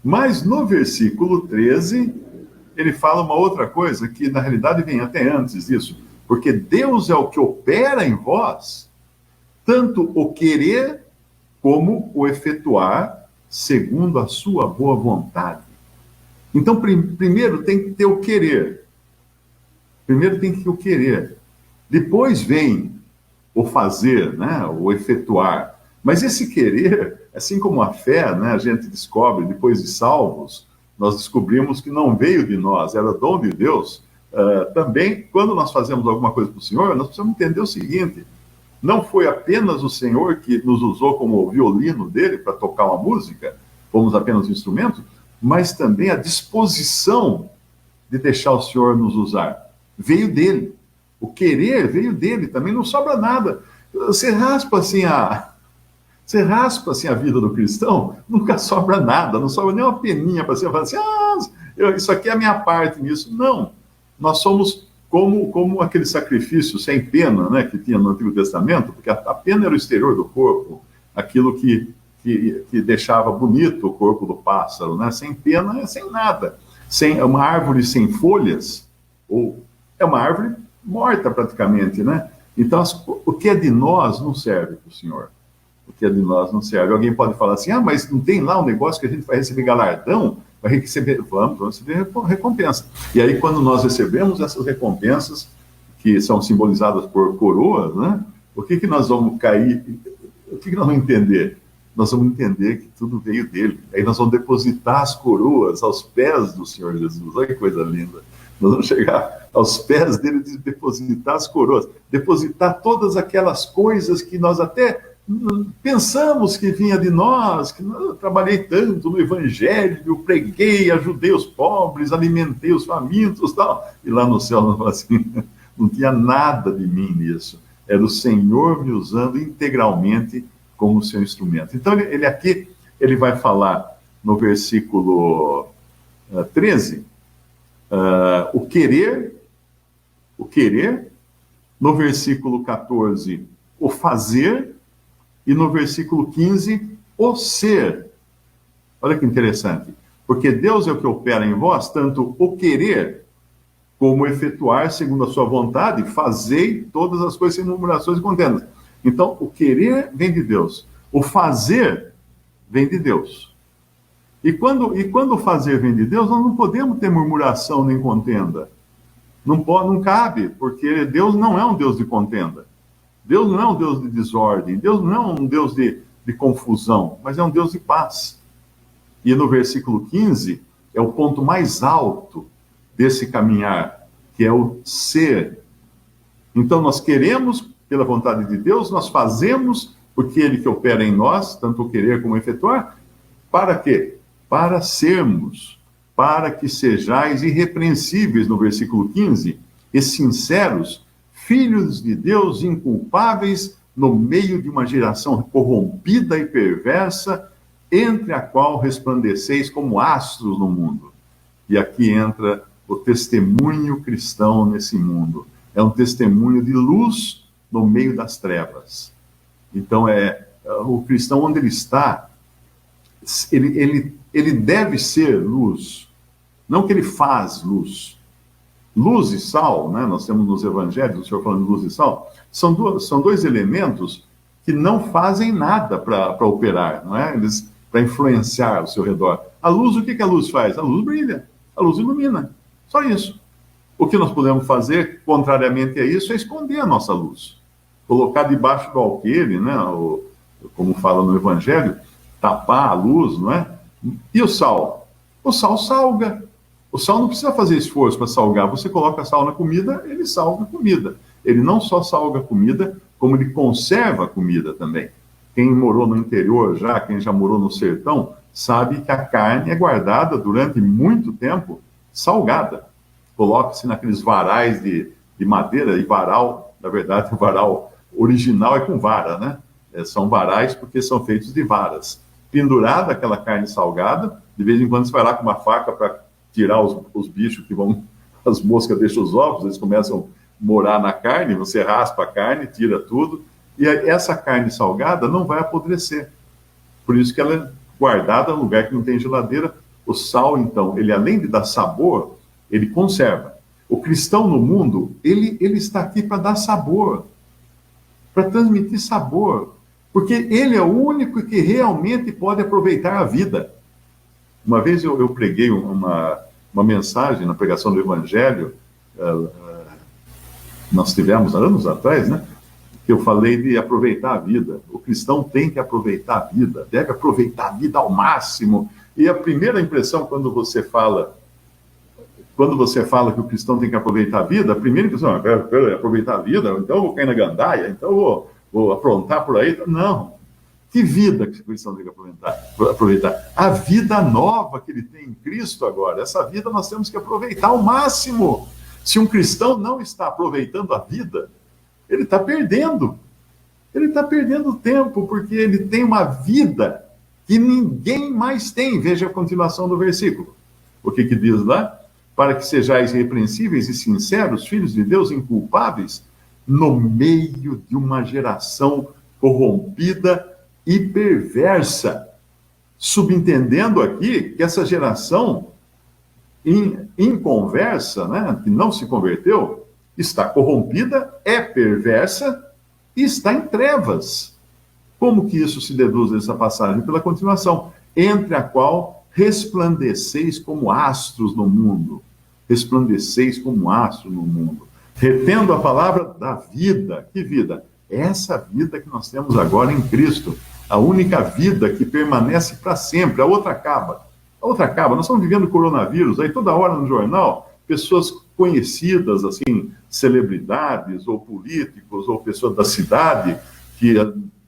Mas no versículo 13, ele fala uma outra coisa que na realidade vem até antes disso. Porque Deus é o que opera em vós, tanto o querer como o efetuar, segundo a sua boa vontade. Então, primeiro tem que ter o querer. Primeiro tem que ter o querer. Depois vem o fazer, né? O efetuar. Mas esse querer, assim como a fé, né? A gente descobre, depois de salvos, nós descobrimos que não veio de nós, era dom de Deus. Também, quando nós fazemos alguma coisa para o Senhor, nós precisamos entender o seguinte: não foi apenas o Senhor que nos usou como o violino dele para tocar uma música, fomos apenas instrumentos, mas também a disposição de deixar o Senhor nos usar. Veio dele. O querer veio dele, também não sobra nada. Você raspa assim a vida do cristão, nunca sobra nada, não sobra nem uma peninha para você falar assim, isso aqui é a minha parte nisso. Não. Nós somos como aquele sacrifício sem pena, né, que tinha no Antigo Testamento, porque a pena era o exterior do corpo, aquilo que deixava bonito o corpo do pássaro, né? Sem pena é sem nada. Sem uma árvore sem folhas, ou é uma árvore morta praticamente, né? Então, o que é de nós não serve para o Senhor. O que é de nós não serve. Alguém pode falar assim, mas não tem lá um negócio que a gente vai receber galardão? Vai receber, vamos receber recompensa. E aí, quando nós recebemos essas recompensas, que são simbolizadas por coroas, né? O que nós vamos cair? O que nós vamos entender? Nós vamos entender que tudo veio dele. Aí nós vamos depositar as coroas aos pés do Senhor Jesus. Olha que coisa linda. Nós vamos chegar aos pés dele e depositar as coroas. Depositar todas aquelas coisas que nós até pensamos que vinha de nós, que eu trabalhei tanto no Evangelho, preguei, ajudei os pobres, alimentei os famintos, tal. E lá no céu não, assim, não tinha nada de mim nisso. Era o Senhor me usando integralmente como seu instrumento. Então, ele aqui, ele vai falar no versículo 13, o querer, no versículo 14, o fazer, e no versículo 15, o ser. Olha que interessante. Porque Deus é o que opera em vós, tanto o querer como o efetuar segundo a sua vontade, fazei todas as coisas sem murmurações e contendas. Então, o querer vem de Deus. O fazer vem de Deus. E quando o fazer vem de Deus, nós não podemos ter murmuração nem contenda. Não cabe, porque Deus não é um Deus de contenda. Deus não é um Deus de desordem. Deus não é um Deus de confusão, mas é um Deus de paz. E no versículo 15, é o ponto mais alto desse caminhar, que é o ser. Então, nós queremos pela vontade de Deus, nós fazemos porque Ele que opera em nós, tanto o querer como o efetuar, para quê? Para sermos, para que sejais irrepreensíveis, no versículo 15, e sinceros, filhos de Deus inculpáveis, no meio de uma geração corrompida e perversa, entre a qual resplandeceis como astros no mundo. E aqui entra o testemunho cristão nesse mundo. É um testemunho de luz no meio das trevas. Então, o cristão, onde ele está, ele deve ser luz. Não que ele faz luz. Luz e sal, né? Nós temos nos evangelhos, o Senhor falando de luz e sal, são dois elementos que não fazem nada para operar, não é? Eles para influenciar ao seu redor. A luz, o que a luz faz? A luz brilha, a luz ilumina. Só isso. O que nós podemos fazer, contrariamente a isso, é esconder a nossa luz. Colocar debaixo do alqueire, né? Como fala no Evangelho, tapar a luz, não é? E o sal? O sal salga. O sal não precisa fazer esforço para salgar. Você coloca sal na comida, ele salga a comida. Ele não só salga a comida, como ele conserva a comida também. Quem morou no interior já, quem já morou no sertão, sabe que a carne é guardada durante muito tempo salgada. Coloca-se naqueles varais de madeira e varal, na verdade, o varal original é com vara, né? São varais porque são feitos de varas. Pendurada aquela carne salgada, de vez em quando você vai lá com uma faca para tirar os bichos que vão, as moscas deixam os ovos, eles começam a morar na carne, você raspa a carne, tira tudo, e essa carne salgada não vai apodrecer. Por isso que ela é guardada em lugar que não tem geladeira, O sal, então, ele além de dar sabor, ele conserva. O cristão no mundo, ele está aqui para dar sabor, para transmitir sabor, porque ele é o único que realmente pode aproveitar a vida. Uma vez eu preguei uma mensagem na pregação do Evangelho, nós tivemos há anos atrás, né? Que eu falei de aproveitar a vida. O cristão tem que aproveitar a vida, deve aproveitar a vida ao máximo. E a primeira impressão quando você fala que o cristão tem que aproveitar a vida, a primeira impressão é aproveitar a vida, então eu vou cair na gandaia, então eu vou aprontar por aí. Não. Que vida que o cristão tem que aproveitar? A vida nova que ele tem em Cristo agora. Essa vida nós temos que aproveitar ao máximo. Se um cristão não está aproveitando a vida, ele está perdendo. Ele está perdendo tempo, porque ele tem uma vida que ninguém mais tem. Veja a continuação do versículo. O que diz lá? Para que sejais irrepreensíveis e sinceros, filhos de Deus, inculpáveis, no meio de uma geração corrompida e perversa. Subentendendo aqui que essa geração inconversa, né, que não se converteu, está corrompida, é perversa e está em trevas. Como que isso se deduz dessa passagem? Pela continuação. Entre a qual resplandeceis como astros no mundo. Resplandeceis como astros no mundo. Retendo a palavra da vida. Que vida? Essa vida que nós temos agora em Cristo. A única vida que permanece para sempre. A outra acaba. A outra acaba. Nós estamos vivendo o coronavírus. Aí toda hora no jornal, pessoas conhecidas, assim, celebridades, ou políticos, ou pessoas da cidade, que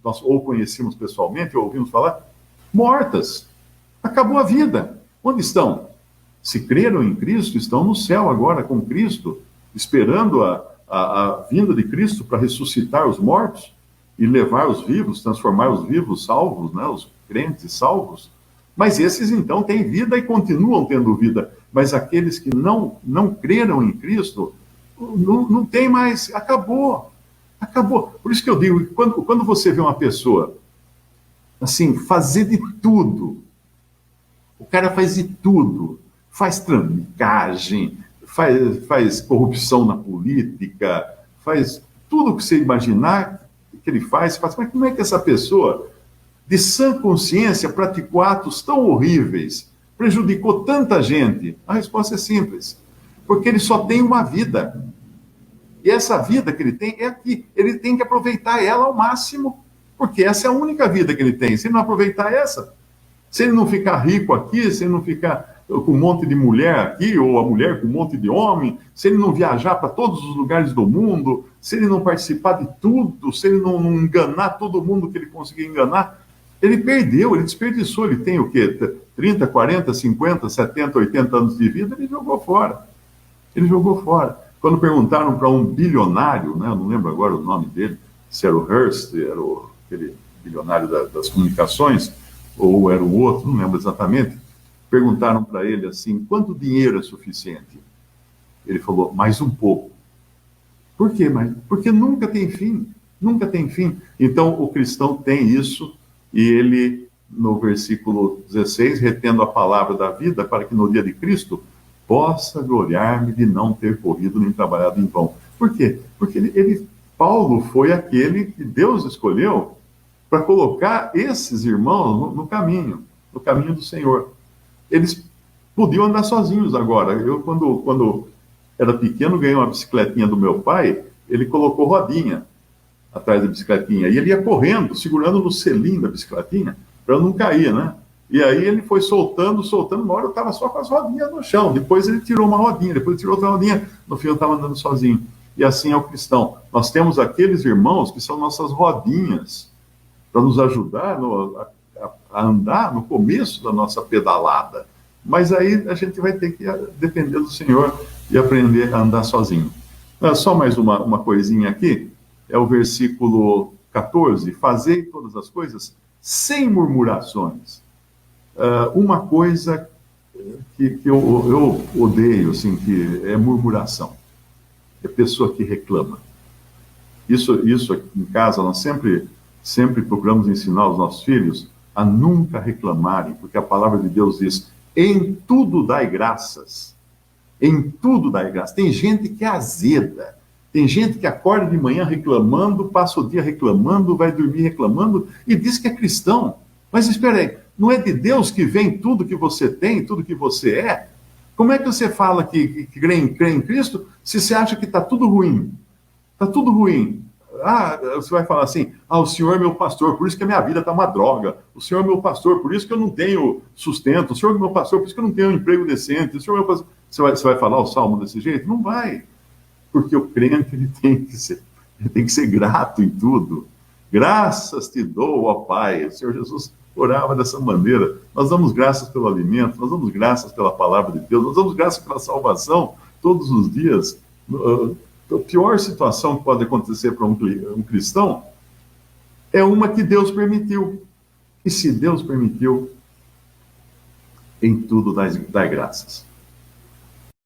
nós ou conhecemos pessoalmente, ou ouvimos falar, mortas. Acabou a vida. Onde estão? Se creram em Cristo, estão no céu agora com Cristo, esperando a vinda de Cristo para ressuscitar os mortos e levar os vivos, transformar os vivos salvos, né, os crentes salvos. Mas esses, então, têm vida e continuam tendo vida. Mas aqueles que não creram em Cristo, não tem mais, acabou. Acabou. Por isso que eu digo, quando você vê uma pessoa, assim, fazer de tudo, o cara faz de tudo, faz tramicagem, faz corrupção na política, faz tudo que você imaginar que ele faz, mas como é que essa pessoa, de sã consciência, praticou atos tão horríveis, prejudicou tanta gente? A resposta é simples, porque ele só tem uma vida. E essa vida que ele tem é aqui. Ele tem que aproveitar ela ao máximo, porque essa é a única vida que ele tem. Se ele não aproveitar essa, se ele não ficar rico aqui, se ele não ficar com um monte de mulher aqui, ou a mulher com um monte de homem, se ele não viajar para todos os lugares do mundo, se ele não participar de tudo, se ele não enganar todo mundo que ele conseguir enganar, ele perdeu, ele desperdiçou. Ele tem o quê? 30, 40, 50, 70, 80 anos de vida, ele jogou fora. Ele jogou fora. Quando perguntaram para um bilionário, né, eu não lembro agora o nome dele, se era o Hearst, era aquele bilionário das comunicações, ou era o outro, não lembro exatamente, perguntaram para ele assim, quanto dinheiro é suficiente? Ele falou, mais um pouco. Por quê? Porque nunca tem fim, nunca tem fim. Então o cristão tem isso, e ele, no versículo 16, retendo a palavra da vida, para que no dia de Cristo possa gloriar-me de não ter corrido nem trabalhado em vão. Por quê? Porque Paulo foi aquele que Deus escolheu para colocar esses irmãos no caminho do Senhor. Eles podiam andar sozinhos agora. Eu, quando era pequeno, ganhei uma bicicletinha do meu pai, ele colocou rodinha atrás da bicicletinha, e ele ia correndo, segurando no selim da bicicletinha, para não cair, né? E aí ele foi soltando, uma hora eu estava só com as rodinhas no chão, depois ele tirou uma rodinha, depois ele tirou outra rodinha, no fim eu estava andando sozinho. E assim é o cristão. Nós temos aqueles irmãos que são nossas rodinhas, para nos ajudar a andar no começo da nossa pedalada. Mas aí a gente vai ter que depender do Senhor e aprender a andar sozinho. Só mais uma coisinha aqui, é o versículo 14, fazei todas as coisas sem murmurações. Uma coisa que eu odeio, assim, que é murmuração. É pessoa que reclama. Isso aqui em casa, nós sempre procuramos ensinar os nossos filhos a nunca reclamarem, porque a palavra de Deus diz, Em tudo dai graças. Em tudo dai graças. Tem gente que é azeda. Tem gente que acorda de manhã reclamando, passa o dia reclamando, vai dormir reclamando e diz que é cristão. Mas espera aí, não é de Deus que vem tudo que você tem, tudo que você é? Como é que você fala que crê em Cristo se você acha que está tudo ruim? Está tudo ruim. Ah, você vai falar assim: ah, o Senhor é meu pastor, por isso que a minha vida está uma droga. O Senhor é meu pastor, por isso que eu não tenho sustento. O Senhor é meu pastor, por isso que eu não tenho um emprego decente. O Senhor é meu pastor. Você vai falar o salmo desse jeito? Não vai. Porque o crente ele tem que ser grato em tudo. Graças te dou, ó Pai. O Senhor Jesus orava dessa maneira. Nós damos graças pelo alimento, nós damos graças pela palavra de Deus, nós damos graças pela salvação todos os dias. A pior situação que pode acontecer para um cristão é uma que Deus permitiu. E se Deus permitiu, em tudo dai graças.